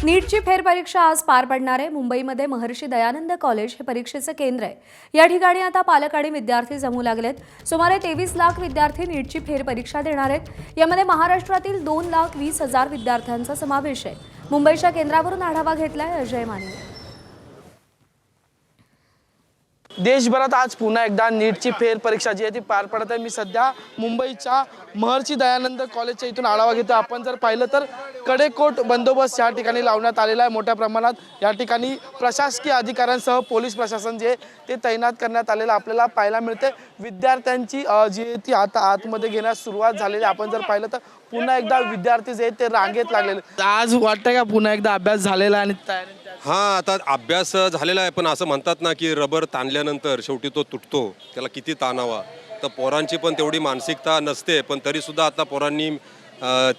नीटची फेरपरीक्षा आज पार पडणार आहे। मुंबईमध्ये महर्षी दयानंद कॉलेज हे परीक्षेचं केंद्र आहे। या ठिकाणी आता पालक आणि विद्यार्थी जमू लागलेत। सुमारे 23 लाख विद्यार्थी नीटची फेरपरीक्षा देणार आहेत। यामध्ये महाराष्ट्रातील 2,20,000 विद्यार्थ्यांचा समावेश आहे। मुंबईच्या केंद्रावरून आढावा घेतलाय अजय माने। देशभरात आज पुन्हा एकदा नीटची फेरपरीक्षा जी आहे ती पार पडत आहे। मी सध्या मुंबईच्या महर्षी दयानंद कॉलेजच्या इथून आढावा घेतो। आपण जर पाहिलं तर कडेकोट बंदोबस्त या ठिकाणी लावण्यात आलेला आहे। मोठ्या प्रमाणात या ठिकाणी प्रशासकीय अधिकाऱ्यांसह पोलीस प्रशासन जे ते तैनात करण्यात आलेलं आपल्याला पाहायला मिळते। विद्यार्थ्यांची जी ती आता आतमध्ये घेण्यास सुरुवात झालेली आहे। आपण जर पाहिलं तर पुन्हा एकदा विद्यार्थी जे ते रांगेत लागलेले। आज वाटतं का पुन्हा एकदा अभ्यास झालेला आणि तयारी? हां, आता अभ्यास झालेला आहे, पण असं म्हणतात ना की रबर ताणल्यानंतर शेवटी तो तुटतो, त्याला किती ताणावा। तर पोरांची पण तेवढी मानसिकता नसते, पण तरीसुद्धा आता पोरांनी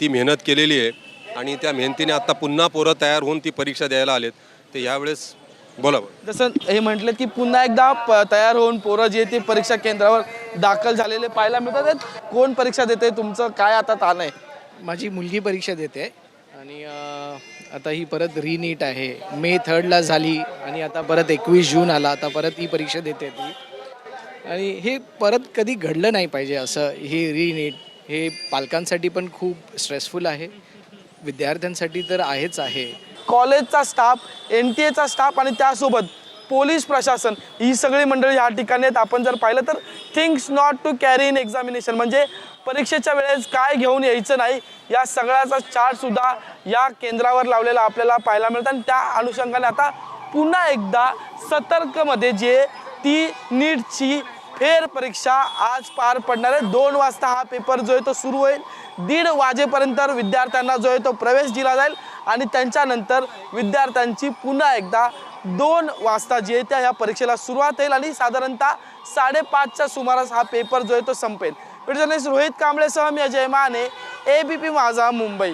ती मेहनत केलेली आहे आणि त्या मेहनतीने आता पुन्हा पोरं तयार होऊन ती परीक्षा द्यायला आलेत। तर यावेळेस बोला जसं हे म्हटलं की पुन्हा एकदा तयार होऊन पोरं जे ते परीक्षा केंद्रावर दाखल झालेले पाहायला मिळतात। कोण परीक्षा देते, तुमचं काय आता ताण आहे? माझी मुलगी परीक्षा देते आणि आता ही परत रीनीट आहे। मे 3ला झाली आणि आता परत 21 जून आला, आता परत ही परीक्षा देते ती। आणि हे परत कधी घडलं नाही पाहिजे असं। ही रीनीट हे पालकांसाठी पण खूप स्ट्रेसफुल आहे, विद्यार्थ्यांसाठी तर आहेच आहे। कॉलेजचा स्टाफ, NTA चा स्टाफ आणि त्यासोबत पोलीस प्रशासन ही सगळी मंडळी या ठिकाणी आहेत। आपण जर पाहिलं तर things not to carry in examination म्हणजे परीक्षेच्या वेळेस काय घेऊन यायचं नाही, या सगळ्याचा चार्ट सुद्धा या केंद्रावर लावलेला आपल्याला पाहायला मिळतं। आणि त्या अनुषंगाने आता पुन्हा एकदा सतर्कमध्ये जे ती नीटची फेरपरीक्षा आज पार पडणार आहे। 2 वाजता हा पेपर जो आहे तो सुरू होईल। 1:30 वाजेपर्यंत विद्यार्थ्यांना जो आहे तो प्रवेश दिला जाईल आणि त्यांच्यानंतर विद्यार्थ्यांची पुन्हा एकदा 2 वाजता जे त्या ह्या परीक्षेला सुरुवात होईल आणि साधारणतः 5:30च्या सुमारास हा पेपर जो आहे तो संपेल। जर्नलिस्ट रोहित कांबळेसह मी अजय माने, ABP माझा, मुंबई।